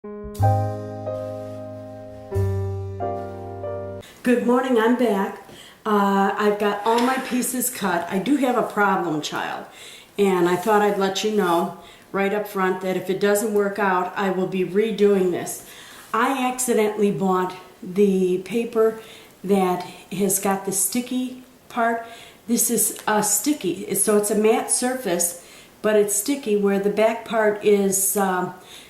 Good morning, I'm back. I've got all my pieces cut. I do have a problem child, and I thought I'd let you know right up front that if it doesn't work out, I will be redoing this. I accidentally bought the paper that has got the sticky part. This is sticky, so it's a matte surface, but it's sticky where the back part is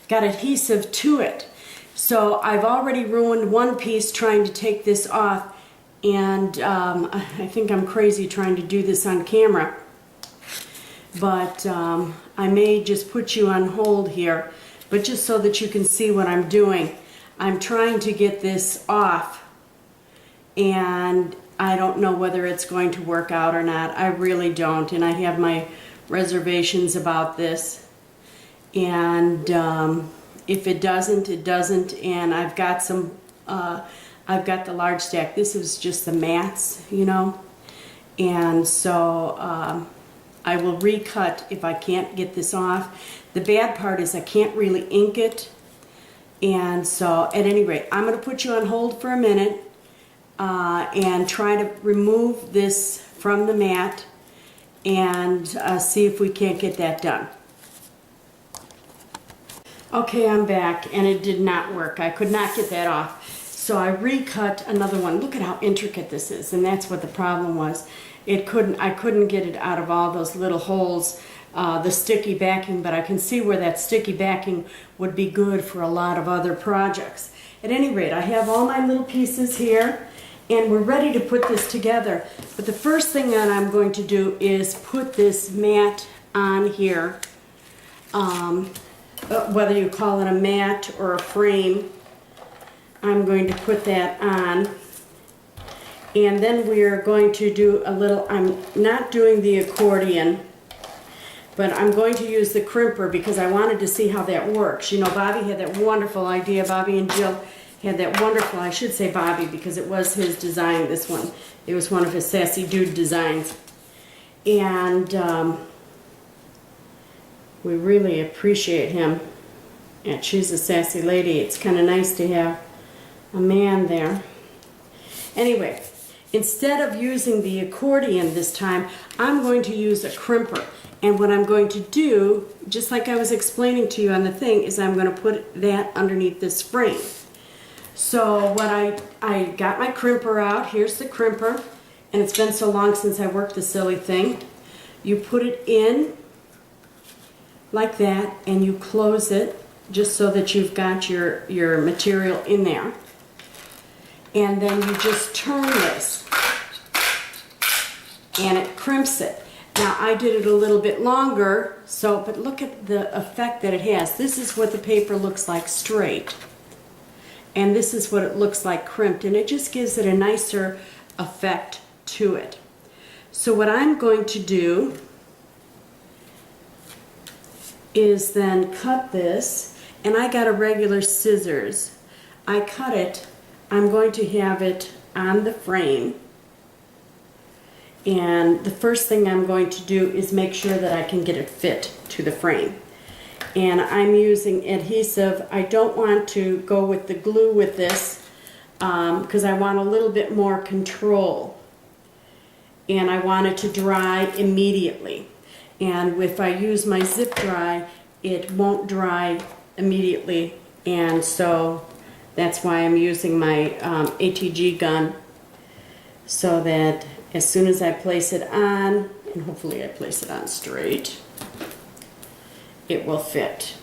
got adhesive to it. So I've already ruined one piece trying to take this off, and I think I'm crazy trying to do this on camera, but I may just put you on hold here, but just so that you can see what I'm doing. I'm trying to get this off, and I don't know whether it's going to work out or not. I really don't, and I have my reservations about this, and if it doesn't, it doesn't. And I've got some, I've got the large stack. This is just the mats, you know, and so I will recut if I can't get this off. The bad part is I can't really ink it, and so at any rate, I'm going to put you on hold for a minute and try to remove this from the mat and see if we can't get that done. Okay, I'm back, and it did not work. I could not get that off. So I recut another one. Look at how intricate this is, and that's what the problem was. I couldn't get it out of all those little holes, the sticky backing, but I can see where that sticky backing would be good for a lot of other projects. At any rate, I have all my little pieces here, and we're ready to put this together. But the first thing that I'm going to do is put this mat on here. Whether you call it a mat or a frame, I'm going to put that on, and then we're going to do a little, I'm not doing the accordion, but I'm going to use the crimper because I wanted to see how that works. You know, Bobby had that wonderful idea, Bobby and Jill had that wonderful, I should say Bobby because it was his design, this one. It was one of his Sassy Dude designs, and we really appreciate him, and she's a sassy lady. It's kind of nice to have a man there. Anyway, instead of using the accordion this time, I'm going to use a crimper. And what I'm going to do, just like I was explaining to you on the thing, is I'm going to put that underneath this frame. So what I got my crimper out. Here's the crimper, and it's been so long since I worked the silly thing. You put it in like that, and you close it just so that you've got your material in there, and then you just turn this and it crimps it. Now I did it a little bit longer, so but look at the effect that it has. This is what the paper looks like straight, and this is what it looks like crimped, and it just gives it a nicer effect to it. So what I'm going to do is then cut this, and I got a regular scissors. I cut it. I'm going to have it on the frame, and the first thing I'm going to do is make sure that I can get it fit to the frame, and I'm using adhesive. I don't want to go with the glue with this because I want a little bit more control, and I want it to dry immediately. And if I use my zip dry, it won't dry immediately, and so that's why I'm using my ATG gun, so that as soon as I place it on, and hopefully I place it on straight, it will fit.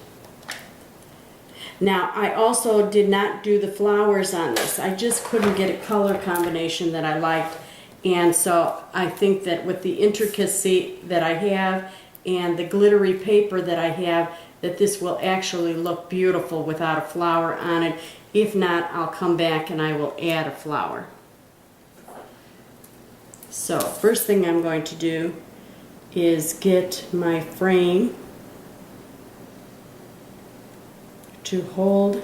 Now I also did not do the flowers on this. I just couldn't get a color combination that I liked. And so I think that with the intricacy that I have and the glittery paper that I have, that this will actually look beautiful without a flower on it. If not, I'll come back and I will add a flower. So first thing I'm going to do is get my frame to hold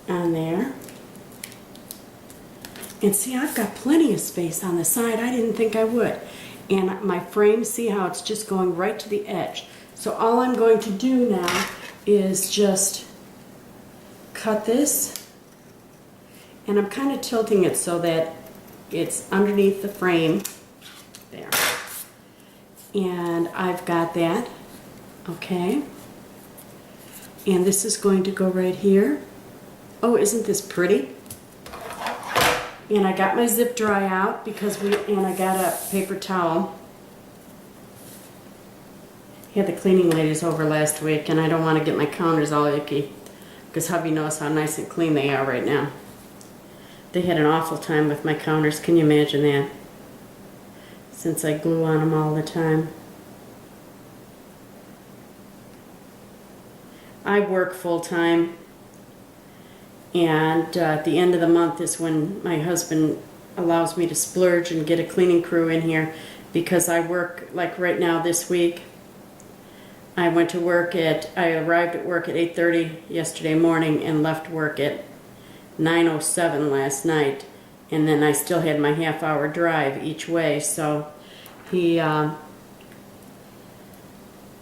on there. And see, I've got plenty of space on the side. I didn't think I would. And my frame, see how it's just going right to the edge. So all I'm going to do now is just cut this, and I'm kind of tilting it so that it's underneath the frame there. And I've got that, okay. And this is going to go right here. Oh, isn't this pretty? And I got my zip dry out and I got a paper towel. Had the cleaning ladies over last week, and I don't want to get my counters all icky because hubby knows how nice and clean they are right now. They had an awful time with my counters. Can you imagine that? Since I glue on them all the time. I work full-time, and at the end of the month is when my husband allows me to splurge and get a cleaning crew in here, because I work, like right now this week, I arrived at work at 8:30 yesterday morning and left work at 9:07 last night, and then I still had my half-hour drive each way. So he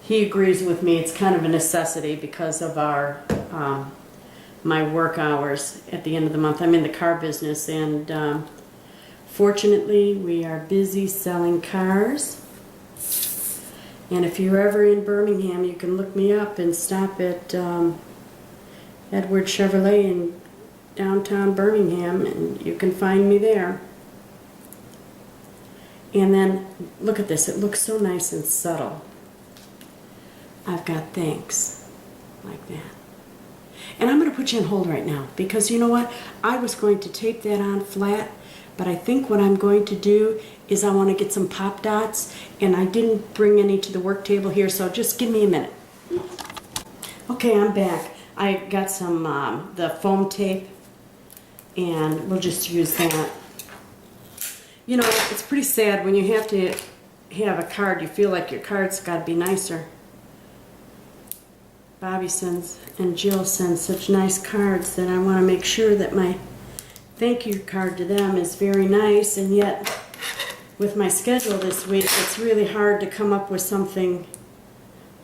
agrees with me. It's kind of a necessity because of our my work hours at the end of the month. I'm in the car business, and fortunately we are busy selling cars. And if you're ever in Birmingham, you can look me up and stop at Edward Chevrolet in downtown Birmingham, and you can find me there. And then, look at this. It looks so nice and subtle. I've got thanks, like that. And I'm going to put you on hold right now, because you know what? I was going to tape that on flat, but I think what I'm going to do is I want to get some pop dots, and I didn't bring any to the work table here, so just give me a minute. Okay, I'm back. I got some the foam tape, and we'll just use that. You know, it's pretty sad when you have to have a card. You feel like your card's got to be nicer. Bobby sends and Jill sends such nice cards that I want to make sure that my thank you card to them is very nice, and yet with my schedule this week, it's really hard to come up with something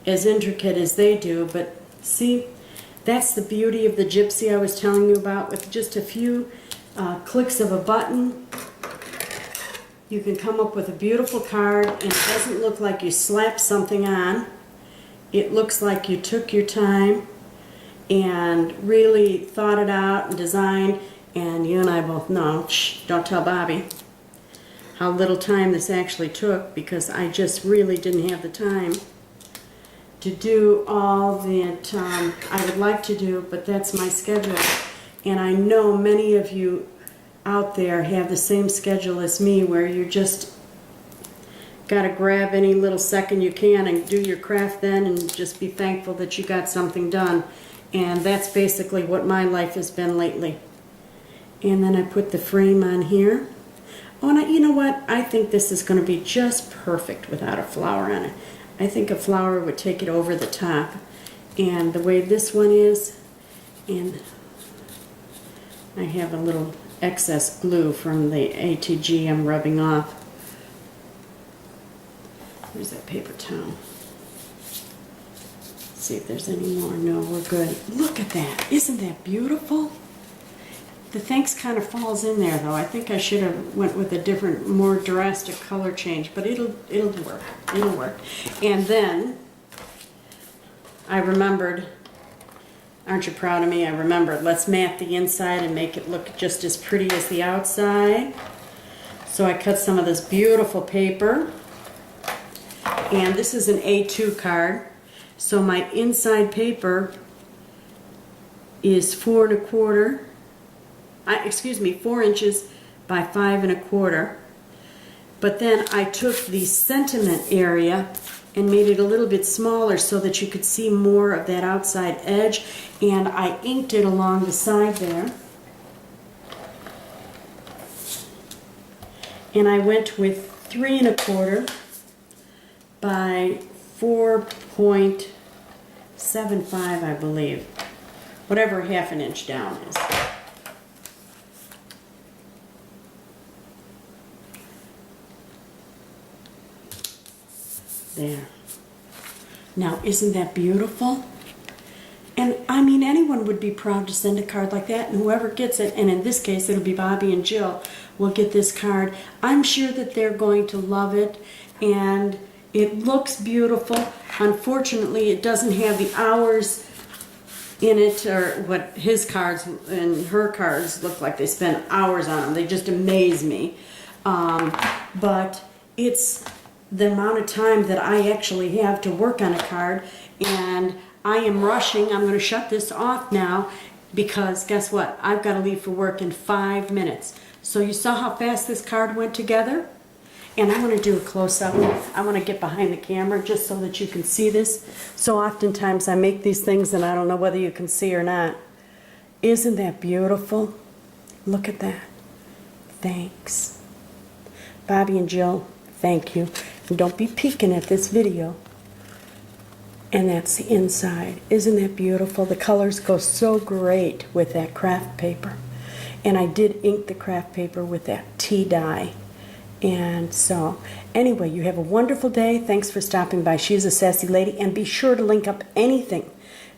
as intricate as they do. But see, that's the beauty of the Gypsy I was telling you about. With just a few clicks of a button, you can come up with a beautiful card, and it doesn't look like you slapped something on. It looks like you took your time and really thought it out and designed. And you and I both know, shh, don't tell Bobby, how little time this actually took, because I just really didn't have the time to do all that I would like to do, but that's my schedule. And I know many of you out there have the same schedule as me, where you just got to grab any little second you can and do your craft then, and just be thankful that you got something done. And that's basically what my life has been lately. And then I put the frame on here. Oh, and you know what? I think this is going to be just perfect without a flower on it. I think a flower would take it over the top. And the way this one is, and I have a little excess glue from the ATG I'm rubbing off. Where's that paper towel? Let's see if there's any more. No, we're good. Look at that. Isn't that beautiful? The thanks kind of falls in there, though. I think I should have went with a different, more drastic color change, but it'll work. It'll work. And then I remembered, aren't you proud of me? I remembered, let's mat the inside and make it look just as pretty as the outside. So I cut some of this beautiful paper, and this is an A2 card. So my inside paper is 4 inches by 5 1/4. But then I took the sentiment area and made it a little bit smaller so that you could see more of that outside edge, and I inked it along the side there. And I went with 3 1/4 by 4.75, I believe. Whatever half an inch down is. There. Now, isn't that beautiful? And I mean, anyone would be proud to send a card like that, and whoever gets it, and in this case it'll be Bobby and Jill, will get this card. I'm sure that they're going to love it, and it looks beautiful. Unfortunately, it doesn't have the hours in it, or what his cards and her cards look like. They spend hours on them. They just amaze me. But it's the amount of time that I actually have to work on a card, and I am rushing. I'm going to shut this off now because guess what? I've got to leave for work in 5 minutes. So you saw how fast this card went together? And I'm going to do a close-up. I want to get behind the camera just so that you can see this. So oftentimes I make these things and I don't know whether you can see or not. Isn't that beautiful? Look at that. Thanks. Bobby and Jill, thank you. And don't be peeking at this video. And that's the inside. Isn't that beautiful? The colors go so great with that craft paper. And I did ink the craft paper with that tea dye. And so, anyway, you have a wonderful day. Thanks for stopping by. She's a Sassy Lady. And be sure to link up anything.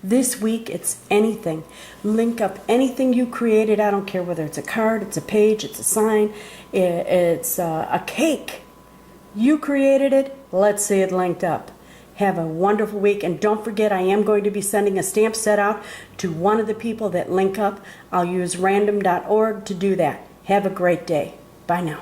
This week, it's anything. Link up anything you created. I don't care whether it's a card, it's a page, it's a sign, it's a cake. You created it. Let's see it linked up. Have a wonderful week. And don't forget, I am going to be sending a stamp set out to one of the people that link up. I'll use random.org to do that. Have a great day. Bye now.